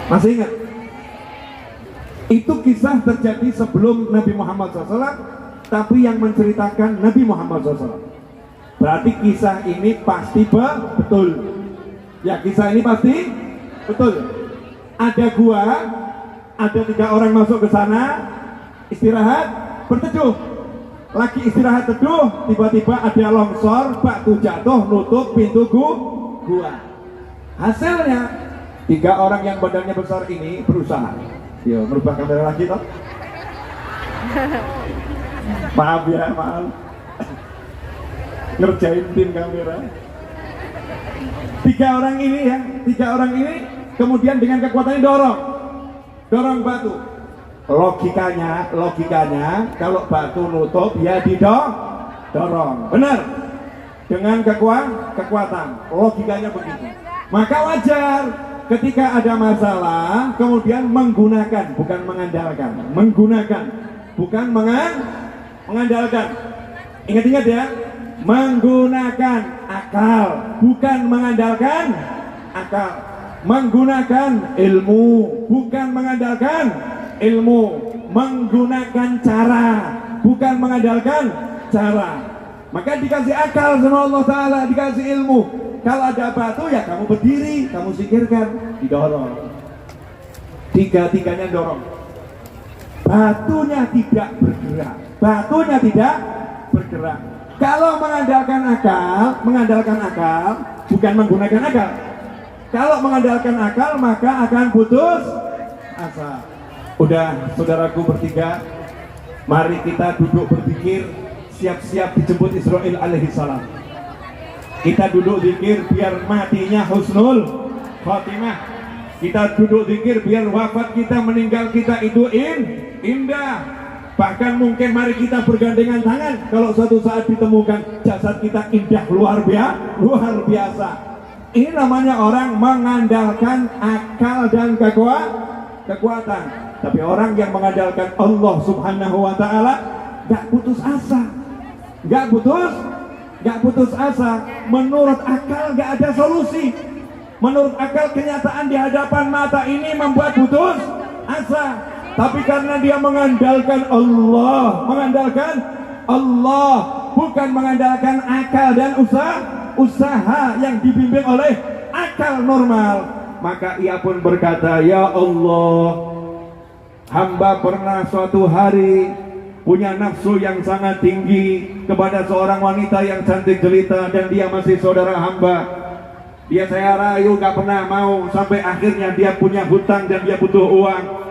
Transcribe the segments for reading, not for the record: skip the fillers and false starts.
Masih ingat? Itu kisah terjadi sebelum Nabi Muhammad SAW, tapi yang menceritakan Nabi Muhammad SAW. Berarti kisah ini pasti betul. Ya, kisah ini pasti betul. Ada gua, ada 3 orang masuk ke sana, istirahat, berteduh. Lagi istirahat teduh, tiba-tiba ada longsor, batu jatuh, nutup pintu gua. Hasilnya 3 orang yang badannya besar ini berusaha. Yo, merubah kamera lagi toh. Maaf ya, maaf. Ngerjain tim kamera. 3 orang ini ya, 3 orang ini kemudian dengan kekuatannya dorong batu. Logikanya kalau batu nutup ya didorong, benar? Dengan kekuatan, logikanya begitu. Maka wajar ketika ada masalah kemudian menggunakan, bukan mengandalkan, bukan mengandalkan. Ingat-ingat ya, menggunakan akal, bukan mengandalkan akal. Menggunakan ilmu, bukan mengandalkan ilmu. Menggunakan cara, bukan mengandalkan cara. Maka dikasih akal sama Allah Ta'ala, dikasih ilmu. Kalau ada batu ya kamu berdiri, kamu singkirkan, didorong. 3-tiganya dorong. Batunya tidak bergerak. Kalau mengandalkan akal, bukan menggunakan akal. Kalau mengandalkan akal maka akan putus asa. Udah, saudaraku bertiga, mari kita duduk berzikir, siap-siap dijemput Israil alaihi salam. Kita duduk zikir biar matinya husnul khotimah. Kita duduk zikir biar wafat kita, meninggal kita itu indah. Bahkan mungkin mari kita bergandengan tangan kalau suatu saat ditemukan jasad kita indah luar biasa. Ini namanya orang mengandalkan akal dan kekuatan. Tapi orang yang mengandalkan Allah Subhanahu wa Ta'ala gak putus asa. Menurut akal gak ada solusi. Menurut akal kenyataan di hadapan mata ini membuat putus asa. Tapi karena dia mengandalkan Allah, bukan mengandalkan akal dan usaha yang dibimbing oleh akal normal, maka ia pun berkata, ya Allah, hamba pernah suatu hari punya nafsu yang sangat tinggi kepada seorang wanita yang cantik jelita dan dia masih saudara hamba. Dia saya rayu gak pernah mau, sampai akhirnya dia punya hutang dan dia butuh uang.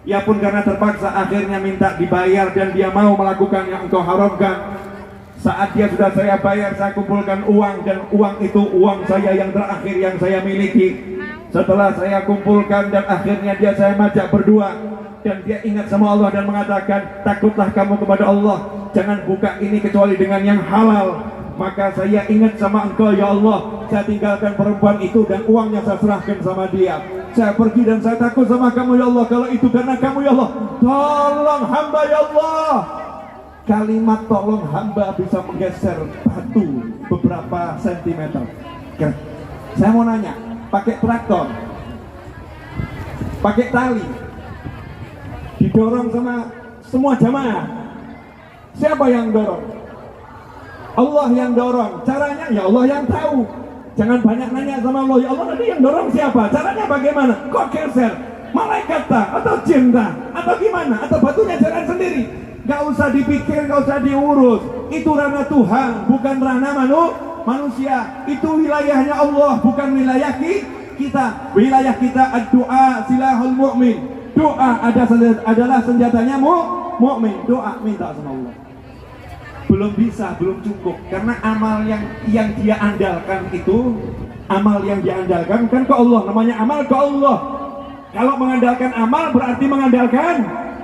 Ia pun karena terpaksa akhirnya minta dibayar dan dia mau melakukan yang engkau haramkan. Saat dia sudah saya bayar, saya kumpulkan uang, dan uang itu uang saya yang terakhir yang saya miliki. Setelah saya kumpulkan dan akhirnya dia saya majak berdua, dan dia ingat sama Allah dan mengatakan, takutlah kamu kepada Allah, jangan buka ini kecuali dengan yang halal. Maka saya ingat sama engkau ya Allah, saya tinggalkan perempuan itu dan uangnya saya serahkan sama dia. Saya pergi dan saya takut sama kamu ya Allah, kalau itu karena kamu ya Allah, tolong hamba ya Allah. Kalimat tolong hamba bisa menggeser batu beberapa sentimeter. Saya mau nanya, pakai traktor, pakai tali, didorong sama semua jamaah, siapa yang dorong? Allah yang dorong. Caranya ya Allah yang tahu. Jangan banyak nanya sama Allah, ya Allah nanti yang dorong siapa? Caranya bagaimana? Kok geser? Malaikat atau jin atau gimana? Atau batunya jalan sendiri? Gak usah dipikir, gak usah diurus. Itu ranah Tuhan, bukan ranah manusia. Itu wilayahnya Allah, bukan wilayah kita. Wilayah kita ad-du'a silahul mu'min. Doa adalah senjatanya mu'min. Doa minta sama Allah. Belum bisa, belum cukup, karena amal yang dia andalkan itu, amal yang dia andalkan kan ke Allah, namanya amal ke Allah. Kalau mengandalkan amal berarti mengandalkan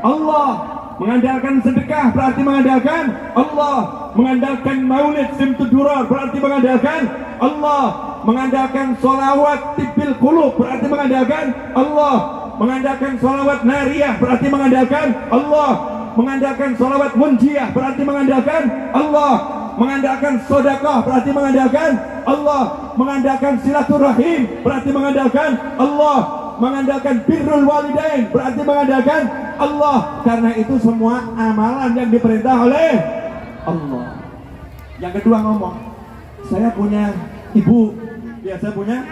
Allah. Mengandalkan sedekah berarti mengandalkan Allah. Mengandalkan maulid simtudurar berarti mengandalkan Allah. Mengandalkan sholawat tibil qulub berarti mengandalkan Allah. Mengandalkan sholawat nariyah berarti mengandalkan Allah. Mengandalkan sholawat munjiyah berarti mengandalkan Allah. Mengandalkan sedekah berarti mengandalkan Allah. Mengandalkan silaturahim berarti mengandalkan Allah. mengandalkan birrul walidain, berarti mengandalkan Allah. Karena itu semua amalan yang diperintah oleh Allah. Yang kedua ngomong, saya punya ibu, ya saya punya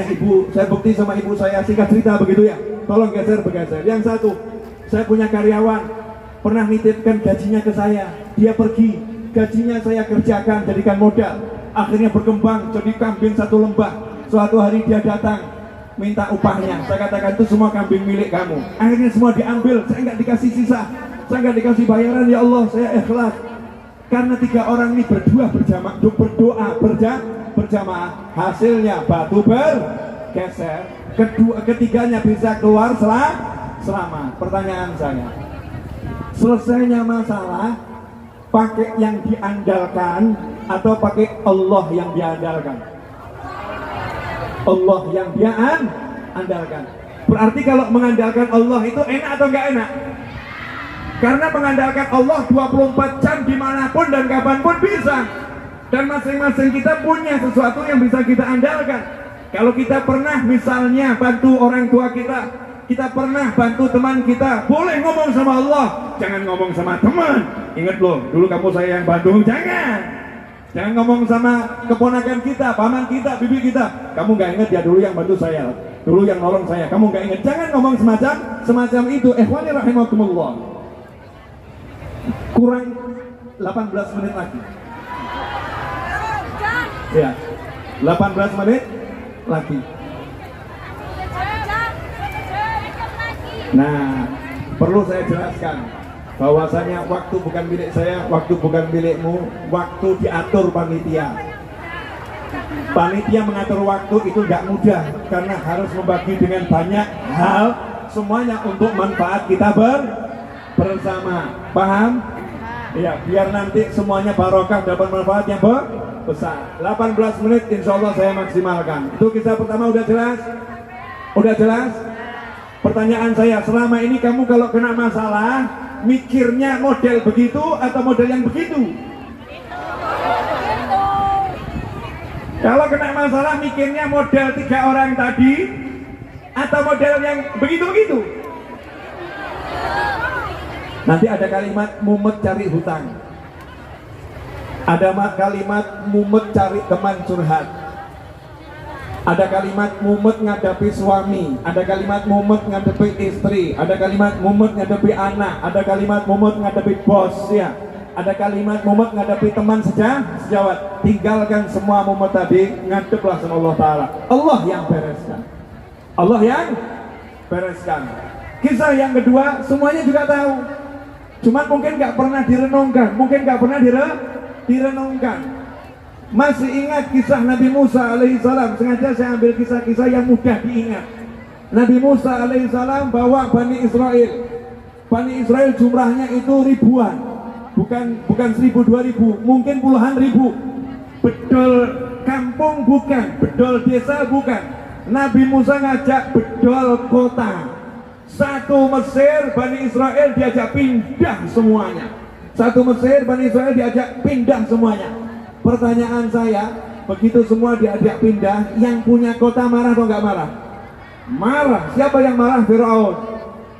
ibu, saya bukti sama ibu saya, singkat cerita begitu ya, tolong bergeser. Yang satu, saya punya karyawan, pernah nitipkan gajinya ke saya, dia pergi, gajinya saya kerjakan, jadikan modal, akhirnya berkembang jadi kambing satu lembah. Suatu hari dia datang, minta upahnya, saya katakan itu semua kambing milik kamu. Akhirnya semua diambil, saya nggak dikasih sisa, saya nggak dikasih bayaran. Ya Allah, saya ikhlas. Karena 3 orang ini berdoa berjamaah, hasilnya batu bergeser. Ketiganya bisa keluar selamat. Pertanyaan saya, selesainya masalah pakai yang diandalkan atau pakai Allah yang diandalkan? Allah yang dia andalkan. Berarti kalau mengandalkan Allah itu enak atau enggak enak? Karena mengandalkan Allah 24 jam dimanapun dan kapanpun bisa. Dan masing-masing kita punya sesuatu yang bisa kita andalkan. Kalau kita pernah misalnya bantu orang tua kita pernah bantu teman kita, boleh ngomong sama Allah, jangan ngomong sama teman. Ingat loh, dulu kamu saya yang bantu, jangan ngomong sama keponakan kita, paman kita, bibi kita. Kamu nggak ingat ya dulu yang bantu saya, dulu yang nolong saya, kamu nggak ingat. Jangan ngomong semacam itu. Ikhwani rahimakumullah. Kurang 18 menit lagi. Ya, 18 menit lagi. Nah, perlu saya jelaskan bahwasanya waktu bukan milik saya, waktu bukan milikmu, waktu diatur panitia. Panitia mengatur waktu itu nggak mudah karena harus membagi dengan banyak hal, semuanya untuk manfaat kita bersama. Paham? Ya, biar nanti semuanya barokah, dapat manfaat yang besar. 18 menit insya Allah saya maksimalkan. Itu kisah pertama udah jelas? Udah jelas? Pertanyaan saya, selama ini kamu kalau kena masalah mikirnya model begitu atau model yang begitu? Kalau kena masalah mikirnya model 3 orang tadi atau model yang begitu-begitu? Nanti ada kalimat mumet cari hutang, ada kalimat mumet cari teman curhat, ada kalimat mumet ngadepi suami, ada kalimat mumet ngadepi istri, ada kalimat mumet ngadepi anak, ada kalimat mumet ngadepi bos, ya, ada kalimat mumet ngadepi teman sejawat. Tinggalkan semua mumet tadi, ngadeplah sama Allah Ta'ala. Allah yang bereskan, Allah yang bereskan. Kisah yang kedua semuanya juga tahu, cuma mungkin nggak pernah direnungkan, direnungkan. Masih ingat kisah Nabi Musa alaihissalam? Sengaja saya ambil kisah-kisah yang mudah diingat. Nabi Musa alaihissalam bawa Bani Israel. Bani Israel jumlahnya itu ribuan, bukan 1000-2000, mungkin puluhan ribu. Bedol kampung bukan, bedol desa bukan. Nabi Musa ngajak bedol kota. Satu Mesir, Bani Israel diajak pindah semuanya. Satu Mesir, Bani Israel diajak pindah semuanya. Pertanyaan saya, begitu semua diajak pindah, yang punya kota marah atau nggak marah? Marah. Siapa yang marah? Fir'aun.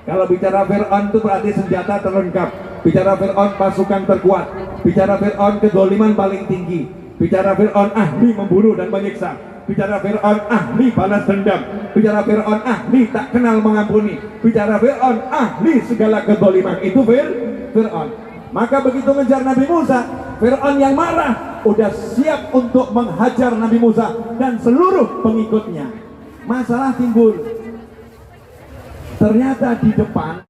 Kalau bicara Fir'aun itu berarti senjata terlengkap. Bicara Fir'aun pasukan terkuat. Bicara Fir'aun kedoliman paling tinggi. Bicara Fir'aun ahli memburu dan menyiksa. Bicara Fir'aun ahli balas dendam. Bicara Fir'aun ahli tak kenal mengampuni. Bicara Fir'aun ahli segala kedoliman. Itu Fir'aun. Maka begitu ngejar Nabi Musa, Fir'aun yang marah udah siap untuk menghajar Nabi Musa dan seluruh pengikutnya. Masalah timbul. Ternyata di depan